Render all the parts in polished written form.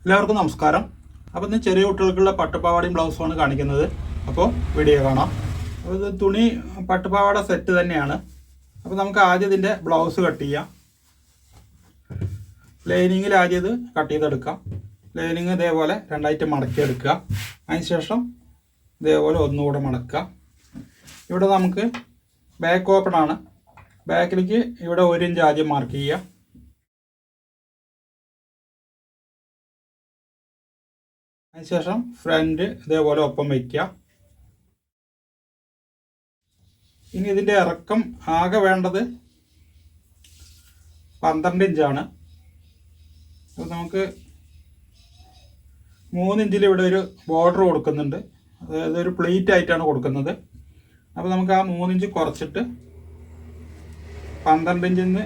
എല്ലാവർക്കും നമസ്കാരം. അപ്പോൾ ഇന്ന് ചെറിയ കുട്ടികൾക്കുള്ള പട്ടുപാവാടയും ബ്ലൗസുമാണ് കാണിക്കുന്നത്. അപ്പോൾ വീഡിയോ കാണാം. അപ്പോൾ ഇത് തുണി പട്ടുപാവാട സെറ്റ് തന്നെയാണ്. അപ്പോൾ നമുക്ക് ആദ്യം ഇതിൻ്റെ ബ്ലൗസ് കട്ട് ചെയ്യാം. ലൈനിങ്ങിൽ ആദ്യം ഇത് കട്ട് ചെയ്തെടുക്കാം. ലൈനിങ് ഇതേപോലെ രണ്ടായിട്ട് മടക്കിയെടുക്കുക. അതിനുശേഷം ഇതേപോലെ ഒന്നുകൂടെ മടക്കുക. ഇവിടെ നമുക്ക് ബാക്ക് ഓപ്പൺ ആണ്. ബാക്കിലേക്ക് ഇവിടെ 1 ഇഞ്ച് ആദ്യം മാർക്ക് ചെയ്യുക. അതിനുശേഷം ഫ്രണ്ട് ഇതേപോലെ ഒപ്പം വയ്ക്കുക. ഇനി ഇതിൻ്റെ ഇറക്കം ആകെ വേണ്ടത് 12 ഇഞ്ചാണ്. അപ്പോൾ നമുക്ക് 3 ഇഞ്ചിൽ ഇവിടെ ഒരു ബോർഡർ കൊടുക്കുന്നുണ്ട്. അതായത് ഒരു പ്ലീറ്റ് ആയിട്ടാണ് കൊടുക്കുന്നത്. അപ്പോൾ നമുക്ക് ആ 3 ഇഞ്ച് കുറച്ചിട്ട് 12 ഇഞ്ചിൽ നിന്ന്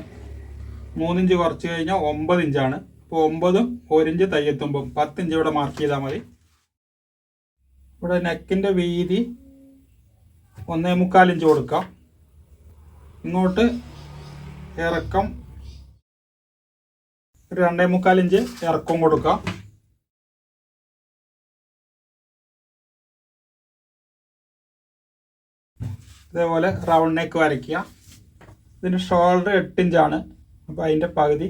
3 ഇഞ്ച് കുറച്ച് കഴിഞ്ഞാൽ 9 ഇഞ്ചാണ്. അപ്പോൾ 9ഉം 1 ഇഞ്ച് തയ്യെത്തുമ്പം 10 ഇഞ്ച് ഇവിടെ മാർക്ക് ചെയ്താൽ മതി. ഇവിടെ നെക്കിൻ്റെ വീതി 1.25 ഇഞ്ച് കൊടുക്കാം. ഇങ്ങോട്ട് ഇറക്കം ഒരു 2.25 ഇഞ്ച് ഇറക്കം കൊടുക്കാം. ഇതേപോലെ റൗണ്ട് നെക്ക് വരയ്ക്കുക. ഇതിൻ്റെ ഷോൾഡർ 8 ഇഞ്ചാണ്. അപ്പോൾ അതിൻ്റെ പകുതി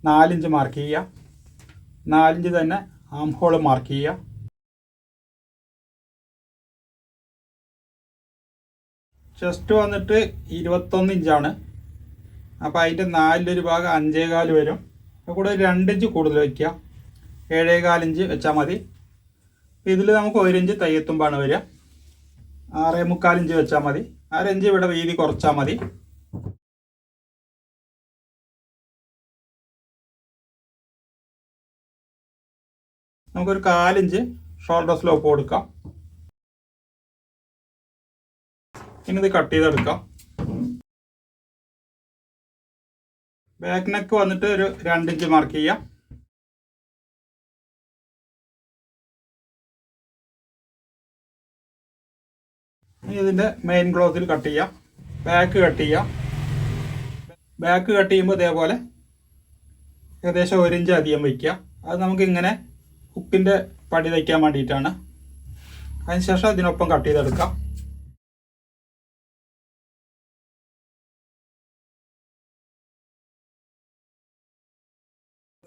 4 ഇഞ്ച് മാർക്ക് ചെയ്യുക. 4 ഇഞ്ച് തന്നെ ആം ഹോൾ മാർക്ക് ചെയ്യുക. ചെസ്റ്റ് വന്നിട്ട് 21 ഇഞ്ചാണ്. അപ്പോൾ അതിൻ്റെ 4 ഭാഗം 5.25 വരും. കൂടെ 2 ഇഞ്ച് കൂടുതൽ വയ്ക്കുക. 7.25 ഇഞ്ച് വെച്ചാൽ മതി. ഇതിൽ നമുക്ക് 1 ഇഞ്ച് തയ്യെത്തുമ്പാണ് വരിക. 6.25 ഇഞ്ച് വെച്ചാൽ മതി. 1/2 ഇഞ്ച് ഇവിടെ വീതി കുറച്ചാൽ മതി. നമുക്കൊരു 4 ഇഞ്ച് ഷോൾഡർ സ്ലോപ്പ് കൊടുക്കാം. ഇനി ഇത് കട്ട് ചെയ്തെടുക്കാം. ബാക്ക് നെക്ക് വന്നിട്ട് ഒരു 2 ഇഞ്ച് മാർക്ക് ചെയ്യാം. ഇനി ഇതിൻ്റെ മെയിൻ ക്ലോത്തിൽ കട്ട് ചെയ്യാം. ബാക്ക് കട്ട് ചെയ്യാം. ബാക്ക് കട്ട് ചെയ്യുമ്പോൾ ഇതേപോലെ ഏകദേശം 1 ഇഞ്ച് അധികം വയ്ക്കുക. അത് നമുക്കിങ്ങനെ ഹുക്കിൻ്റെ പടി തയ്ക്കാൻ വേണ്ടിയിട്ടാണ്. അതിനുശേഷം ഇതിനൊപ്പം കട്ട് ചെയ്തെടുക്കാം.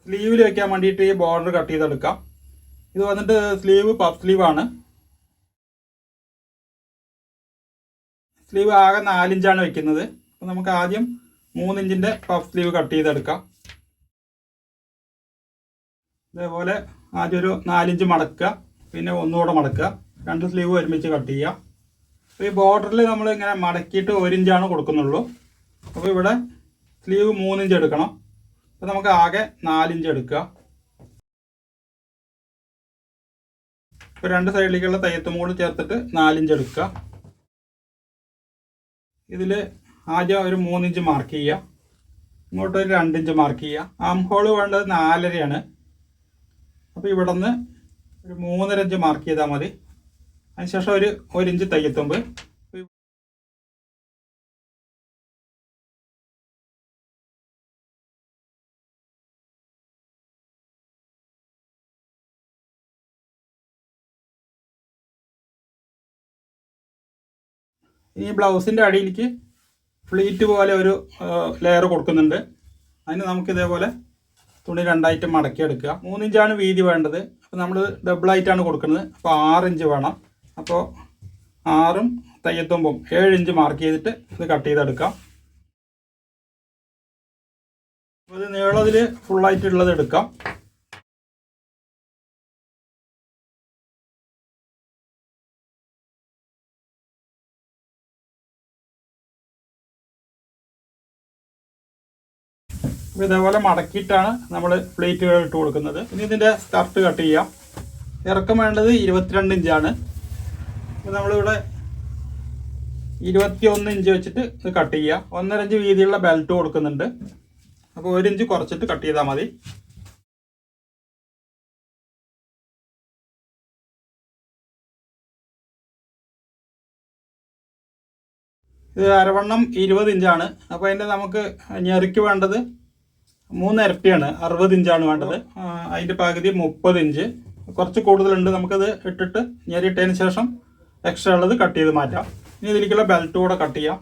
സ്ലീവിൽ വെക്കാൻ വേണ്ടിയിട്ട് ഈ ബോർഡർ കട്ട് ചെയ്തെടുക്കാം. ഇത് വന്നിട്ട് സ്ലീവ് പഫ് സ്ലീവാണ്. സ്ലീവ് ആകെ 4 ഇഞ്ചാണ് വെക്കുന്നത്. അപ്പോൾ നമുക്ക് ആദ്യം 3 ഇഞ്ചിൻ്റെ പഫ് സ്ലീവ് കട്ട് ചെയ്തെടുക്കാം. ഇതേപോലെ ആദ്യം ഒരു 4 ഇഞ്ച് മടക്കുക, പിന്നെ ഒന്നുകൂടെ മടക്കുക. 2 സ്ലീവ് ഒരുമിച്ച് കട്ട് ചെയ്യുക. അപ്പോൾ ഈ ബോർഡറിൽ നമ്മൾ ഇങ്ങനെ മടക്കിയിട്ട് 1 ഇഞ്ചാണ് കൊടുക്കുന്നുള്ളൂ. അപ്പോൾ ഇവിടെ സ്ലീവ് 3 ഇഞ്ച് എടുക്കണം. അപ്പോൾ നമുക്ക് ആകെ 4 ഇഞ്ച് എടുക്കുക. ഇപ്പോൾ 2 സൈഡിലേക്കുള്ള തയ്യത്തും കൂടി ചേർത്തിട്ട് 4 ഇഞ്ച് എടുക്കുക. ഇതിൽ ആദ്യം ഒരു 3 ഇഞ്ച് മാർക്ക് ചെയ്യുക. ഇങ്ങോട്ട് ഒരു 2 ഇഞ്ച് മാർക്ക് ചെയ്യുക. ആം ഹോൾ വേണ്ടത് 4.5 അപ്പോൾ ഇവിടെ നിന്ന് ഒരു 3.5 ഇഞ്ച് മാർക്ക് ചെയ്താൽ മതി. അതിനുശേഷം ഒരു 1 ഇഞ്ച് തയ്യത്തുമ്പ്. ഈ ബ്ലൗസിൻ്റെ അടിയിലേക്ക് ഫ്ലീറ്റ് പോലെ ഒരു ലെയർ കൊടുക്കുന്നുണ്ട്. അതിന് നമുക്ക് ഇതേപോലെ തുണി 2 ആയിട്ട് മടക്കിയെടുക്കുക. 3 ഇഞ്ചാണ് വീതി വേണ്ടത്. അപ്പോൾ നമ്മൾ ഡബിളായിട്ടാണ് കൊടുക്കുന്നത്. അപ്പോൾ 6 ഇഞ്ച് വേണം. അപ്പോൾ 6ഉം തയ്യത്തുമ്പും 7 ഇഞ്ച് മാർക്ക് ചെയ്തിട്ട് ഇത് കട്ട് ചെയ്തെടുക്കാം. അപ്പോൾ ഇത് നീളത്തിൽ ഫുള്ളായിട്ടുള്ളത് എടുക്കാം. അപ്പോൾ ഇതേപോലെ മടക്കിയിട്ടാണ് നമ്മൾ പ്ലേറ്റുകൾ ഇട്ട് കൊടുക്കുന്നത്. ഇനി ഇതിൻ്റെ സ്കർട്ട് കട്ട് ചെയ്യാം. ഇറക്കം വേണ്ടത് 22 ഇഞ്ചാണ്. അപ്പോൾ നമ്മളിവിടെ 21 ഇഞ്ച് വെച്ചിട്ട് ഇത് കട്ട് ചെയ്യുക. 1.5 ഇഞ്ച് വീതിയുള്ള ബെൽറ്റ് കൊടുക്കുന്നുണ്ട്. അപ്പോൾ 1 ഇഞ്ച് കുറച്ചിട്ട് കട്ട് ചെയ്താൽ മതി. ഇത് അരവണ്ണം 20 ഇഞ്ചാണ്. അപ്പോൾ അതിൻ്റെ നമുക്ക് ഞെറിക്ക് വേണ്ടത് 3 ഇരട്ടിയാണ്, 60 ഇഞ്ചാണ് വേണ്ടത്. അതിൻ്റെ പകുതി 30 ഇഞ്ച്. കുറച്ച് കൂടുതലുണ്ട്, നമുക്കത് ഇട്ടിട്ട് ഞെരിയിട്ടതിന് ശേഷം എക്സ്ട്രാ ഉള്ളത് കട്ട് ചെയ്ത് മാറ്റാം. ഇനി ഇതിലേക്കുള്ള ബെൽറ്റ് കൂടെ കട്ട് ചെയ്യാം.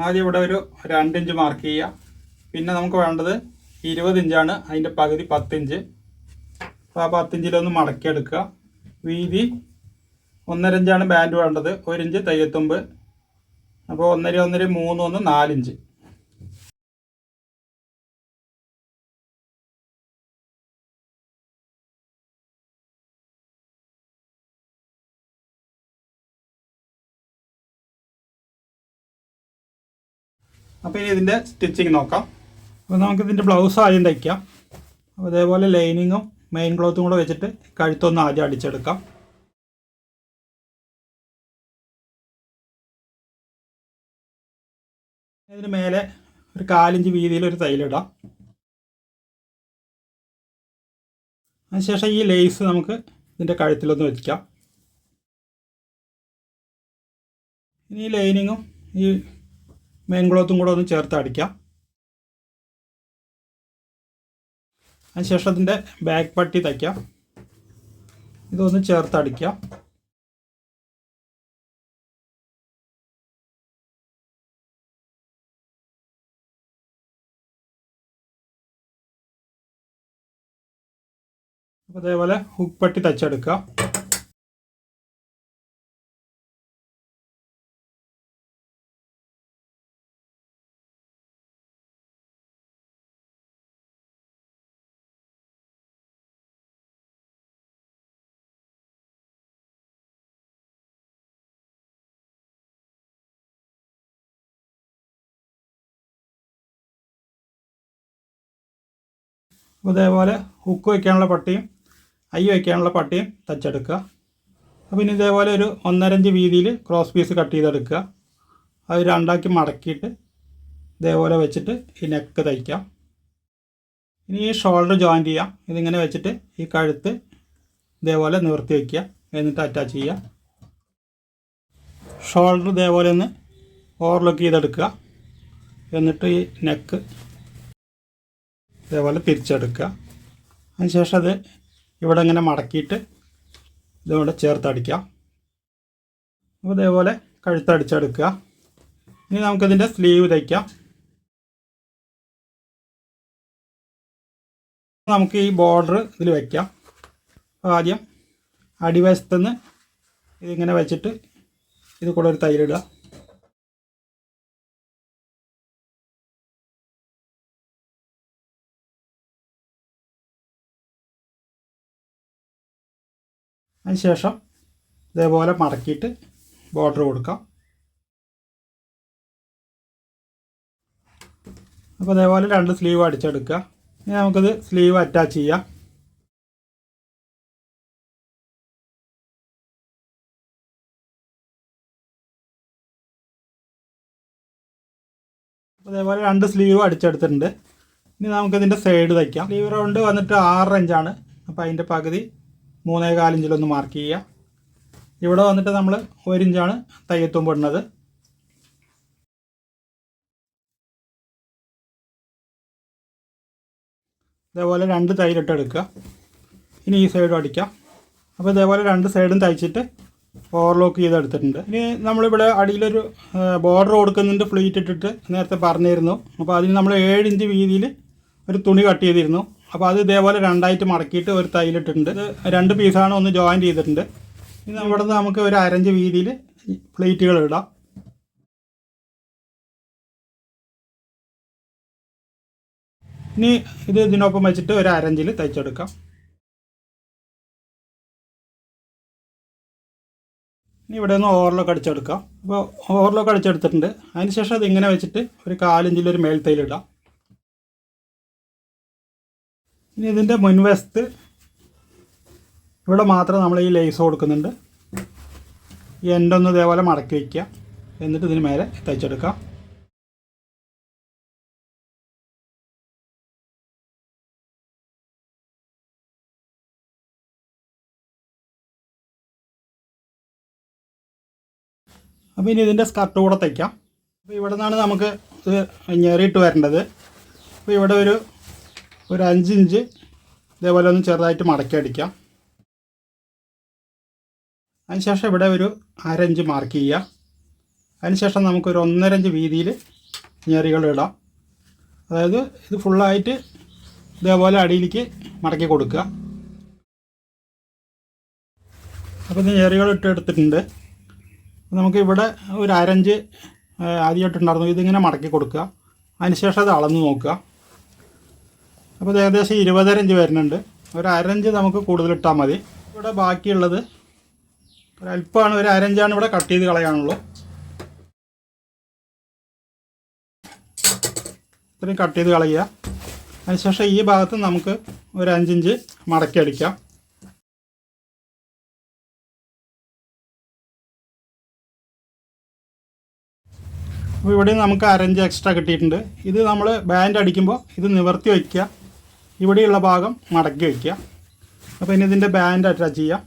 ആദ്യം ഇവിടെ ഒരു 2 ഇഞ്ച് മാർക്ക് ചെയ്യുക. പിന്നെ നമുക്ക് വേണ്ടത് 20 ഇഞ്ചാണ്, അതിൻ്റെ പകുതി 10 ഇഞ്ച്. അപ്പോൾ ആ 10 ഇഞ്ചിലൊന്ന് മടക്കിയെടുക്കുക. വീതി 1.5 ഇഞ്ചാണ് ബാൻഡ് വേണ്ടത്, 1 ഇഞ്ച് തയ്യത്തുമ്പ്. അപ്പോൾ 1.5 1.5 3 1 4 ഇഞ്ച്. അപ്പോൾ ഇനി ഇതിൻ്റെ സ്റ്റിച്ചിങ് നോക്കാം. അപ്പോൾ നമുക്കിതിൻ്റെ ബ്ലൗസ് ആദ്യം തയ്ക്കാം. അപ്പോൾ അതേപോലെ ലൈനിങ്ങും മെയിൻ ക്ലോത്തും കൂടെ വെച്ചിട്ട് കഴുത്തൊന്ന് ആദ്യം അടിച്ചെടുക്കാം. ഇതിന് മേലെ ഒരു 4 ഇഞ്ച് വീതിയിൽ ഒരു തയ്യലിടാം. അതിനുശേഷം ഈ ലേസ് നമുക്ക് ഇതിൻ്റെ കഴുത്തിലൊന്ന് വെക്കാം. ഇനി ഈ ലൈനിങ്ങും ഈ മെയിൻ ക്ലോത്തും കൂടെ ഒന്ന് ചേർത്ത് അടിക്കാം. അതിനുശേഷം അതിൻ്റെ ബാക്ക് പട്ടി തയ്ക്കാം. ഇതൊന്ന് ചേർത്ത് അടിക്കാം. അപ്പോൾ അതേപോലെ ഹുക്ക് പട്ടി തയ്ച്ചെടുക്കുക. അപ്പോൾ ഇതേപോലെ ഹുക്ക് വയ്ക്കാനുള്ള പട്ടിയും ഐ വയ്ക്കാനുള്ള പട്ടിയും തച്ചെടുക്കുക. അപ്പോൾ ഇനി ഇതേപോലെ ഒരു 1.5 ഇഞ്ച് വീതിയിൽ ക്രോസ് പീസ് കട്ട് ചെയ്തെടുക്കുക. അത് രണ്ടാക്കി മടക്കിയിട്ട് ഇതേപോലെ വെച്ചിട്ട് ഈ നെക്ക് തയ്ക്കാം. ഇനി ഈ ഷോൾഡർ ജോയിൻറ്റ് ചെയ്യാം. ഇതിങ്ങനെ വെച്ചിട്ട് ഈ കഴുത്ത് ഇതേപോലെ നിവർത്തി വയ്ക്കുക, എന്നിട്ട് അറ്റാച്ച് ചെയ്യുക. ഷോൾഡർ ഇതേപോലെ ഒന്ന് ഓവർലോക്ക് ചെയ്തെടുക്കുക. എന്നിട്ട് ഈ നെക്ക് ഇതേപോലെ തിരിച്ചെടുക്കുക. അതിനുശേഷം അത് ഇവിടെ ഇങ്ങനെ മടക്കിയിട്ട് ഇതുകൊണ്ട് ചേർത്തടിക്കാം. അപ്പോൾ ഇതേപോലെ കഴുത്തടിച്ചെടുക്കുക. ഇനി നമുക്കിതിൻ്റെ സ്ലീവ് തയ്ക്കാം. നമുക്ക് ഈ ബോർഡർ ഇതിൽ വയ്ക്കാം. ആദ്യം അടിവശത്തുനിന്ന് ഇതിങ്ങനെ വെച്ചിട്ട് ഇത് കൂടെ ഒരു തയ്യലിടുക. അതിനുശേഷം ഇതേപോലെ മടക്കിയിട്ട് ബോർഡർ കൊടുക്കാം. അപ്പോൾ അതേപോലെ 2 സ്ലീവ് അടിച്ചെടുക്കുക. ഇനി നമുക്കിത് സ്ലീവ് അറ്റാച്ച് ചെയ്യാം. അപ്പോൾ അതേപോലെ 2 സ്ലീവ് അടിച്ചെടുത്തിട്ടുണ്ട്. ഇനി നമുക്കിതിൻ്റെ സൈഡ് തയ്ക്കാം. സ്ലീവ് റൗണ്ട് വന്നിട്ട് 6 ഇഞ്ചാണ്. അപ്പോൾ അതിൻ്റെ പകുതി 3.25 ഇഞ്ചിലൊന്ന് മാർക്ക് ചെയ്യുക. ഇവിടെ വന്നിട്ട് നമ്മൾ 1 ഇഞ്ചാണ് തയ്യത്തും പെടുന്നത്. ഇതേപോലെ 2 തയ്യലിട്ട് എടുക്കുക. ഇനി ഈ സൈഡും അടിക്കാം. അപ്പോൾ ഇതേപോലെ 2 സൈഡും തയ്ച്ചിട്ട് ഓവർലോക്ക് ചെയ്തെടുത്തിട്ടുണ്ട്. ഇനി നമ്മളിവിടെ അടിയിലൊരു ബോർഡർ കൊടുക്കുന്നുണ്ട്, ഫ്ലീറ്റ് ഇട്ടിട്ട് നേരത്തെ പറഞ്ഞിരുന്നു. അപ്പോൾ അതിന് നമ്മൾ 7 ഇഞ്ച് വീതിയിൽ ഒരു തുണി കട്ട് ചെയ്തിരുന്നു. അപ്പോൾ അത് ഇതേപോലെ 2ആയിട്ട് മടക്കിയിട്ട് ഒരു തയ്യലിട്ടിട്ടുണ്ട്. ഇത് 2 പീസാണ്, ഒന്ന് ജോയിൻറ്റ് ചെയ്തിട്ടുണ്ട്. ഇനി ഇവിടെ നിന്ന് നമുക്ക് ഒരു 1/2 ഇഞ്ച് വീതിയിൽ പ്ലേറ്റുകൾ ഇടാം. ഇനി ഇത് ഇതിനൊപ്പം വെച്ചിട്ട് ഒരു 1/2 ഇഞ്ചിൽ തയ്ച്ചെടുക്കാം. ഇനി ഇവിടെ നിന്ന് ഓവർലോക്ക് അടിച്ചെടുക്കാം. അപ്പോൾ ഓവർലോക്ക് അടിച്ചെടുത്തിട്ടുണ്ട്. അതിനുശേഷം അത് ഇങ്ങനെ വെച്ചിട്ട് ഒരു 4 ഇഞ്ചിലൊരു മേൽ തയ്യലിടാം. ഇനി ഇതിൻ്റെ മുൻവശത്ത് ഇവിടെ മാത്രം നമ്മൾ ഈ ലേസ് കൊടുക്കുന്നുണ്ട്. ഈ എൻഡൊന്ന് ഇതേപോലെ മടക്കി വയ്ക്കുക. എന്നിട്ട് ഇതിന് മേലെ തയ്ച്ചെടുക്കാം. അപ്പോൾ ഇനി ഇതിൻ്റെ സ്കർട്ട് കൂടെ തയ്ക്കാം. അപ്പോൾ ഇവിടെ നിന്നാണ് നമുക്ക് ഇത് ഞെറിയിട്ട് വരേണ്ടത്. അപ്പോൾ ഇവിടെ ഒരു 5 ഇഞ്ച് ഇതേപോലെ ഒന്ന് ചെറുതായിട്ട് മടക്കി അടിക്കാം. അതിനുശേഷം ഇവിടെ ഒരു 1/2 ഇഞ്ച് മാർക്ക് ചെയ്യുക. അതിനുശേഷം നമുക്കൊരു 1.5 ഇഞ്ച് വീതിയിൽ ഞെറികൾ ഇടാം. അതായത് ഇത് ഫുള്ളായിട്ട് ഇതേപോലെ അടിയിലേക്ക് മടക്കി കൊടുക്കുക. അപ്പോൾ ഇത് ഞെറികൾ എടുത്തിട്ടുണ്ട്. നമുക്ക് ഇവിടെ ഒരു 1/2 ഇഞ്ച് ആദ്യമായിട്ടുണ്ടായിരുന്നു, ഇതിങ്ങനെ മടക്കി കൊടുക്കുക. അതിനുശേഷം അത് അളന്ന് നോക്കുക. അപ്പോൾ ഇത് ഏകദേശം 20.5 ഇഞ്ച് വരുന്നുണ്ട്. ഒരു 1/2 ഇഞ്ച് നമുക്ക് കൂടുതലിട്ടാൽ മതി. ഇവിടെ ബാക്കിയുള്ളത് ഒരല്പമാണ്, ഒരു 1/2 ഇഞ്ചാണ് ഇവിടെ കട്ട് ചെയ്ത് കളയാനുള്ളൂ. ഇത്രയും കട്ട് ചെയ്ത് കളയുക. അതിനുശേഷം ഈ ഭാഗത്ത് നമുക്ക് ഒരു 5 ഇഞ്ച് മടക്കി അടിക്കാം. അപ്പോൾ ഇവിടെ നമുക്ക് 1/2 ഇഞ്ച് എക്സ്ട്രാ കിട്ടിയിട്ടുണ്ട്. ഇത് നമ്മൾ ബാൻഡ് അടിക്കുമ്പോൾ ഇത് നിവർത്തി വയ്ക്കുക, ഇവിടെയുള്ള ഭാഗം മടക്കി വയ്ക്കുക. അപ്പോൾ ഇനി ഇതിൻ്റെ ബാൻഡ് അറ്റാച്ച് ചെയ്യാം.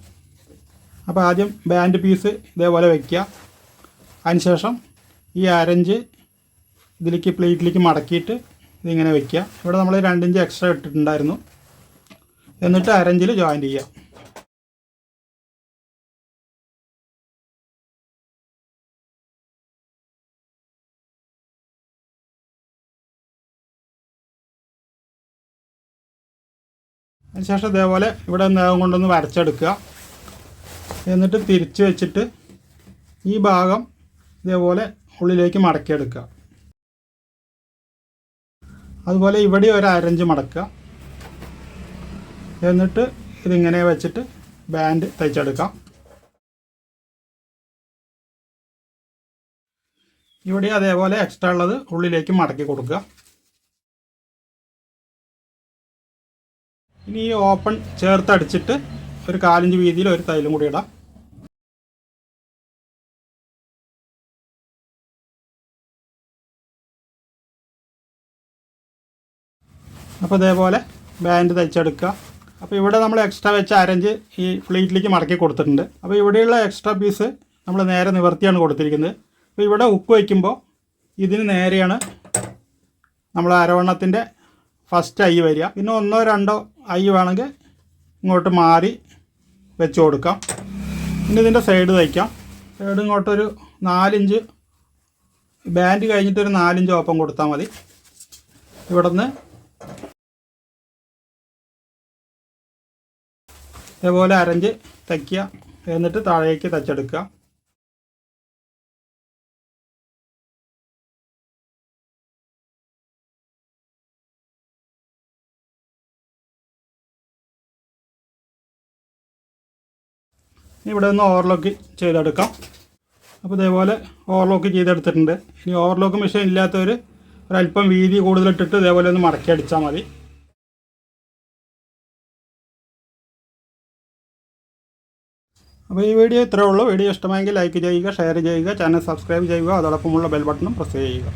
അപ്പോൾ ആദ്യം ബാൻഡ് പീസ് ഇതേപോലെ വയ്ക്കുക. അതിനുശേഷം ഈ 1/2 ഇഞ്ച് ഇതിലേക്ക് പ്ലേറ്റിലേക്ക് മടക്കിയിട്ട് ഇതിങ്ങനെ വയ്ക്കുക. ഇവിടെ നമ്മൾ 2 ഇഞ്ച് എക്സ്ട്രാ ഇട്ടിട്ടുണ്ടായിരുന്നു. എന്നിട്ട് 1/2 ഇഞ്ചിൽ ജോയിൻറ്റ് ചെയ്യുക. അതിനുശേഷം ഇതേപോലെ ഇവിടെ നേകം കൊണ്ടൊന്ന് വരച്ചെടുക്കുക. എന്നിട്ട് തിരിച്ച് വെച്ചിട്ട് ഈ ഭാഗം ഇതേപോലെ ഉള്ളിലേക്ക് മടക്കിയെടുക്കുക. അതുപോലെ ഇവിടെ ഒരു 1/2 ഇഞ്ച് മടക്കുക. എന്നിട്ട് ഇതിങ്ങനെ വെച്ചിട്ട് ബാൻഡ് തയ്ച്ചെടുക്കാം. ഇവിടെ അതേപോലെ എക്സ്ട്രാ ഉള്ളത് ഉള്ളിലേക്ക് മടക്കി കൊടുക്കുക. ഇനി ഈ ഓപ്പൺ ചേർത്തടിച്ചിട്ട് ഒരു 1/4 ഇഞ്ച് വീതിയിൽ ഒരു തൈലും കൂടി ഇടാം. അപ്പോൾ ഇതേപോലെ ബാൻഡ് തയ്ച്ചെടുക്കുക. അപ്പോൾ ഇവിടെ നമ്മൾ എക്സ്ട്രാ വെച്ച 1/2 ഇഞ്ച് ഈ പ്ലേറ്റിലേക്ക് മടക്കി കൊടുത്തിട്ടുണ്ട്. അപ്പോൾ ഇവിടെയുള്ള എക്സ്ട്രാ പീസ് നമ്മൾ നേരെ നിവർത്തിയാണ് കൊടുത്തിരിക്കുന്നത്. അപ്പോൾ ഇവിടെ ഉക്ക് വയ്ക്കുമ്പോൾ ഇതിന് നേരെയാണ് നമ്മൾ അരവണ്ണത്തിൻ്റെ ഫസ്റ്റ് ഐ വരിക. പിന്നെ 1 or 2 ഐ വേണമെങ്കിൽ ഇങ്ങോട്ട് മാറി വെച്ച് കൊടുക്കാം. പിന്നെ ഇതിൻ്റെ സൈഡ് തയ്ക്കാം. സൈഡ് ഇങ്ങോട്ടൊരു 4 ഇഞ്ച് ബാൻഡ് കഴിഞ്ഞിട്ടൊരു 4 ഇഞ്ച് ഓപ്പൺ കൊടുത്താൽ മതി. ഇവിടെ നിന്ന് ഇതേപോലെ 1/2 ഇഞ്ച് തയ്ക്കുക. എന്നിട്ട് താഴേക്ക് തയ്ച്ചെടുക്കുക. ഇവിടെ നിന്ന് ഓവർലോക്ക് ചെയ്തെടുക്കാം. അപ്പോൾ ഇതേപോലെ ഓവർലോക്ക് ചെയ്തെടുത്തിട്ടുണ്ട്. ഇനി ഓവർലോക്ക് മെഷീൻ ഇല്ലാത്തവർ ഒരല്പം വീതി കൂടുതലിട്ടിട്ട് ഇതേപോലെ ഒന്ന് മടക്കി അടിച്ചാൽ മതി. അപ്പോൾ ഈ വീഡിയോ ഇത്രയേ ഉള്ളൂ. വീഡിയോ ഇഷ്ടമായെങ്കിൽ ലൈക്ക് ചെയ്യുക, ഷെയർ ചെയ്യുക, ചാനൽ സബ്സ്ക്രൈബ് ചെയ്യുക, അതോടൊപ്പമുള്ള ബെൽ ബട്ടണും പ്രസ് ചെയ്യുക.